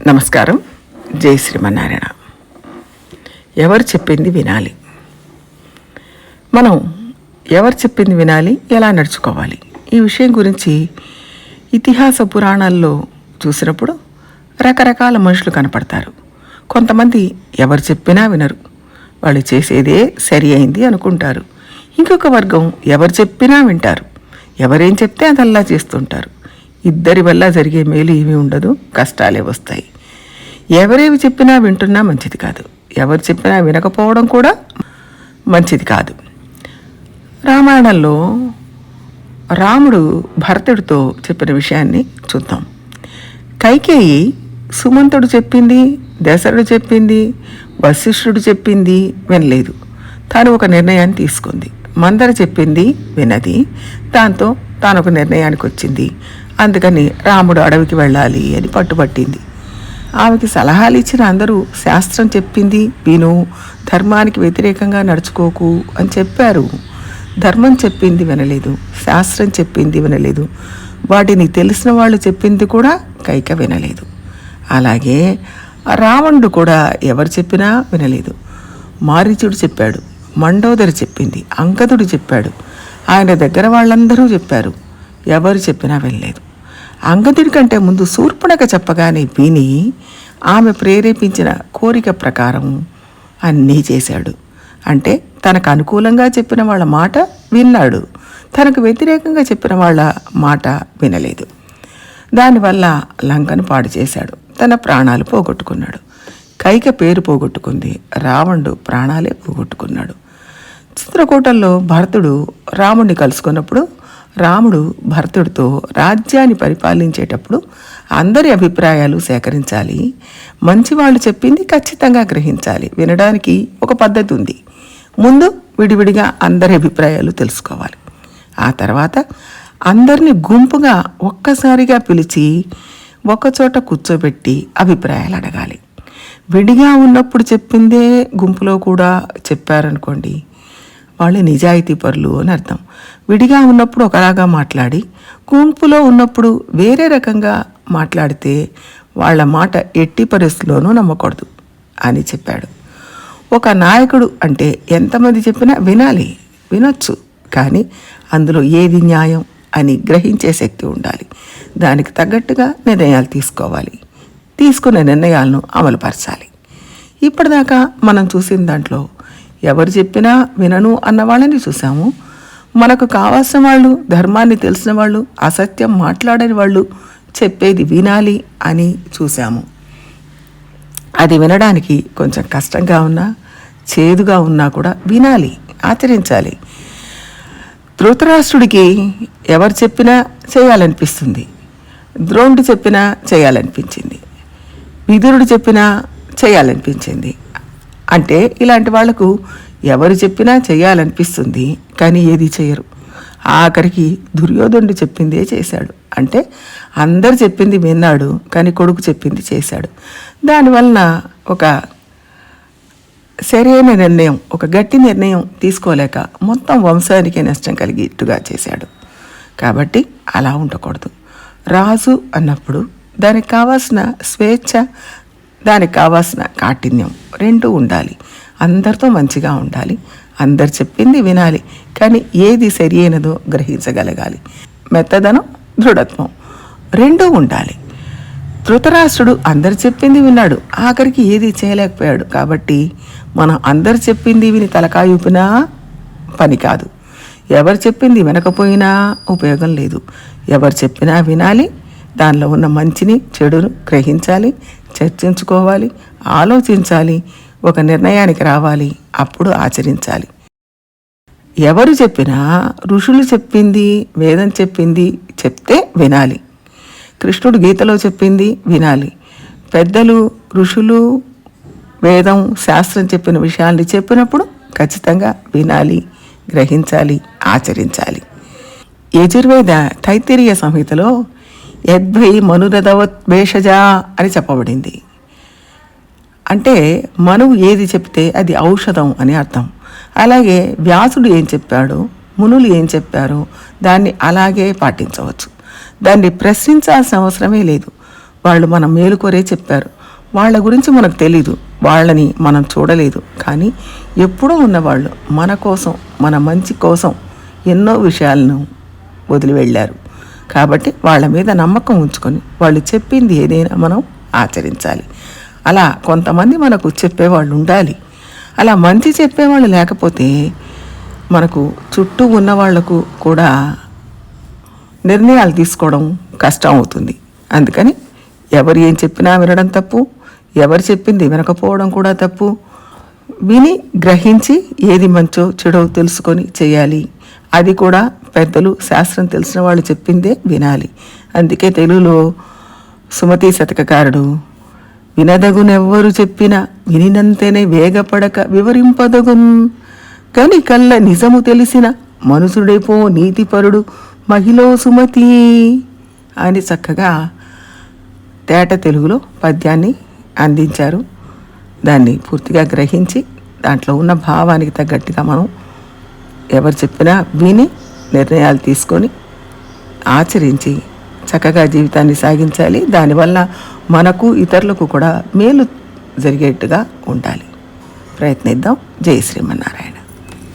నమస్కారం. జై శ్రీమన్నారాయణ. ఎవరు చెప్పింది వినాలి. మనం ఎవరు చెప్పింది వినాలి, ఎలా నడుచుకోవాలి, ఈ విషయం గురించి ఇతిహాస పురాణాల్లో చూసినప్పుడు రకరకాల మనుషులు కనపడతారు. కొంతమంది ఎవరు చెప్పినా వినరు, వాళ్ళు చేసేదే సరి అయింది అనుకుంటారు. ఇంకొక వర్గం ఎవరు చెప్పినా వింటారు, ఎవరేం చెప్తే అదల్లా చేస్తుంటారు. ఇద్దరి వల్ల జరిగే మేలు ఏమీ ఉండదు, కష్టాలే వస్తాయి. ఎవరేవి చెప్పినా వింటున్నా మంచిది కాదు, ఎవరు చెప్పినా వినకపోవడం కూడా మంచిది కాదు. రామాయణంలో రాముడు భరతుడితో చెప్పిన విషయాన్ని చూద్దాం. కైకేయి సుమంతుడు చెప్పింది, దశరథుడు చెప్పింది, వశిష్ఠుడు చెప్పింది వినలేదు. తాను ఒక నిర్ణయాన్ని తీసుకుంది. మందర చెప్పింది వినది, దాంతో తాను ఒక నిర్ణయానికి వచ్చింది. అందుకని రాముడు అడవికి వెళ్ళాలి అని పట్టుబట్టింది. ఆమెకి సలహాలు ఇచ్చిన అందరూ శాస్త్రం చెప్పింది విను, ధర్మానికి వ్యతిరేకంగా నడుచుకోకు అని చెప్పారు. ధర్మం చెప్పింది వినలేదు, శాస్త్రం చెప్పింది వినలేదు, వాటిని తెలిసిన వాళ్ళు చెప్పింది కూడా కైక వినలేదు. అలాగే రావణుడు కూడా ఎవరు చెప్పినా వినలేదు. మారీచుడు చెప్పాడు, మండోదరి చెప్పింది, అంగదుడు చెప్పాడు, ఆయన దగ్గర వాళ్ళందరూ చెప్పారు, ఎవరు చెప్పినా వినలేదు. అంగదుడి కంటే ముందు శూర్పణఖ చెప్పగానే విని ఆమె ప్రేరేపించిన కోరిక ప్రకారం అన్నీ చేశాడు. అంటే తనకు అనుకూలంగా చెప్పిన వాళ్ళ మాట విన్నాడు, తనకు వ్యతిరేకంగా చెప్పిన వాళ్ళ మాట వినలేదు. దానివల్ల లంకను పాడు చేశాడు, తన ప్రాణాలు పోగొట్టుకున్నాడు. కైక పేరు పోగొట్టుకుంది, రావణుడు ప్రాణాలే పోగొట్టుకున్నాడు. చిత్రకూటంలో భరతుడు రాముడిని కలుసుకున్నప్పుడు రాముడు భరతుడితో రాజ్యాన్ని పరిపాలించేటప్పుడు అందరి అభిప్రాయాలు సేకరించాలి, మంచివాళ్ళు చెప్పింది ఖచ్చితంగా గ్రహించాలి. వినడానికి ఒక పద్ధతి ఉంది. ముందు విడివిడిగా అందరి అభిప్రాయాలు తెలుసుకోవాలి. ఆ తర్వాత అందరినీ గుంపుగా ఒక్కసారిగా పిలిచి ఒకచోట కూర్చోబెట్టి అభిప్రాయాలు అడగాలి. విడిగా ఉన్నప్పుడు చెప్పిందే గుంపులో కూడా చెప్పారనుకోండి, వాళ్ళు నిజాయితీ పరులు అని అర్థం. విడిగా ఉన్నప్పుడు ఒకలాగా మాట్లాడి గుంపులో ఉన్నప్పుడు వేరే రకంగా మాట్లాడితే వాళ్ళ మాట ఎట్టి పరిస్థితుల్లోనూ నమ్మకూడదు అని చెప్పాడు. ఒక నాయకుడు అంటే ఎంతమంది చెప్పినా వినాలి, వినొచ్చు, కానీ అందులో ఏది న్యాయం అని గ్రహించే శక్తి ఉండాలి. దానికి తగ్గట్టుగా నిర్ణయాలు తీసుకోవాలి, తీసుకునే నిర్ణయాలను అమలుపరచాలి. ఇప్పటిదాకా మనం చూసిన దాంట్లో ఎవరు చెప్పినా వినను అన్న వాళ్ళని చూసాము. మనకు కావాల్సిన వాళ్ళు, ధర్మాన్ని తెలిసిన వాళ్ళు, అసత్యం మాట్లాడని వాళ్ళు చెప్పేది వినాలి అని చూసాము. అది వినడానికి కొంచెం కష్టంగా ఉన్నా, చేదుగా ఉన్నా కూడా వినాలి, ఆచరించాలి. ధృతరాష్ట్రుడికి ఎవరు చెప్పినా చేయాలనిపిస్తుంది, ద్రోణుడు చెప్పినా చేయాలనిపించింది, విదురుడు చెప్పినా చేయాలనిపించింది. అంటే ఇలాంటి వాళ్లకు ఎవరు చెప్పినా చేయాలనిపిస్తుంది, కానీ ఏది చేయరు. ఆఖరికి దుర్యోధనుడు చెప్పిందే చేశాడు. అంటే అందరు చెప్పింది విన్నాడు, కానీ కొడుకు చెప్పింది చేశాడు. దానివలన ఒక సరైన నిర్ణయం, ఒక గట్టి నిర్ణయం తీసుకోలేక మొత్తం వంశానికే నష్టం కలిగేట్టుగా చేశాడు. కాబట్టి అలా ఉండకూడదు. రాజు అన్నప్పుడు దానికి కావాల్సిన స్వేచ్ఛ, దానికి కావాల్సిన కాఠిన్యం రెండూ ఉండాలి. అందరితో మంచిగా ఉండాలి, అందరు చెప్పింది వినాలి, కానీ ఏది సరి అయినదో గ్రహించగలగాలి. మెత్తదనం, దృఢత్వం రెండూ ఉండాలి. ధృతరాష్ట్రుడు అందరు చెప్పింది విన్నాడు, ఆఖరికి ఏది చేయలేకపోయాడు. కాబట్టి మనం అందరు చెప్పింది విని తలకాయ ఊపినా పని కాదు, ఎవరు చెప్పింది వినకపోయినా ఉపయోగం లేదు. ఎవరు చెప్పినా వినాలి, దానిలో ఉన్న మంచిని చెడును గ్రహించాలి, చర్చించుకోవాలి, ఆలోచించాలి, ఒక నిర్ణయానికి రావాలి, అప్పుడు ఆచరించాలి. ఎవరు చెప్పినా ఋషులు చెప్పింది, వేదం చెప్పింది చెప్తే వినాలి. కృష్ణుడు గీతలో చెప్పింది వినాలి. పెద్దలు, ఋషులు, వేదం, శాస్త్రం చెప్పిన విషయాల్ని చెప్పినప్పుడు ఖచ్చితంగా వినాలి, గ్రహించాలి, ఆచరించాలి. యజుర్వేద తైత్తిరీయ సంహితలో యద్భై మనురథవత్ భేషజా అని చెప్పబడింది. అంటే మనువు ఏది చెప్తే అది ఔషధం అని అర్థం. అలాగే వ్యాసుడు ఏం చెప్పాడో, మునులు ఏం చెప్పారో దాన్ని అలాగే పాటించవచ్చు. దాన్ని ప్రశ్నించాల్సిన అవసరమే లేదు. వాళ్ళు మన మేలు కోరే చెప్పారు. వాళ్ళ గురించి మనకు తెలీదు, వాళ్ళని మనం చూడలేదు. కానీ ఎప్పుడూ ఉన్నవాళ్ళు మన కోసం, మన మంచి కోసం ఎన్నో విషయాలను వదిలి వెళ్ళారు. కాబట్టి వాళ్ళ మీద నమ్మకం ఉంచుకొని వాళ్ళు చెప్పింది ఏదైనా మనం ఆచరించాలి. అలా కొంతమంది మనకు చెప్పేవాళ్ళు ఉండాలి. అలా మంచి చెప్పేవాళ్ళు లేకపోతే మనకు చుట్టూ ఉన్న వాళ్లకు కూడా నిర్ణయాలు తీసుకోవడం కష్టం అవుతుంది. అందుకని ఎవరు ఏం చెప్పినా వినడం తప్పు, ఎవరు చెప్పింది వినకపోవడం కూడా తప్పు. విని గ్రహించి ఏది మంచో చెడో తెలుసుకొని చేయాలి. అది కూడా పెద్దలు, శాస్త్రం తెలిసిన వాళ్ళు చెప్పిందే వినాలి. అందుకే తెలుగులో సుమతి శతకకారుడు వినదగునెవ్వరు చెప్పినా వినినంతనే వేగపడక వివరింపదగున్ కని కళ్ళ నిజము తెలిసిన మనుషుడైపో నీతిపరుడు మహిళో సుమతి అని చక్కగా తేట తెలుగులో పద్యాన్ని అందించారు. దాన్ని పూర్తిగా గ్రహించి దాంట్లో ఉన్న భావానికి తగ్గట్టుగా మనం ఎవరు చెప్పినా విని నిర్ణయాలు తీసుకొని ఆచరించి చక్కగా జీవితాన్ని సాగించాలి. దానివల్ల మనకు ఇతరులకు కూడా మేలు జరిగేట్టుగా ఉండాలి. ప్రయత్నిద్దాం. జై శ్రీమన్నారాయణ.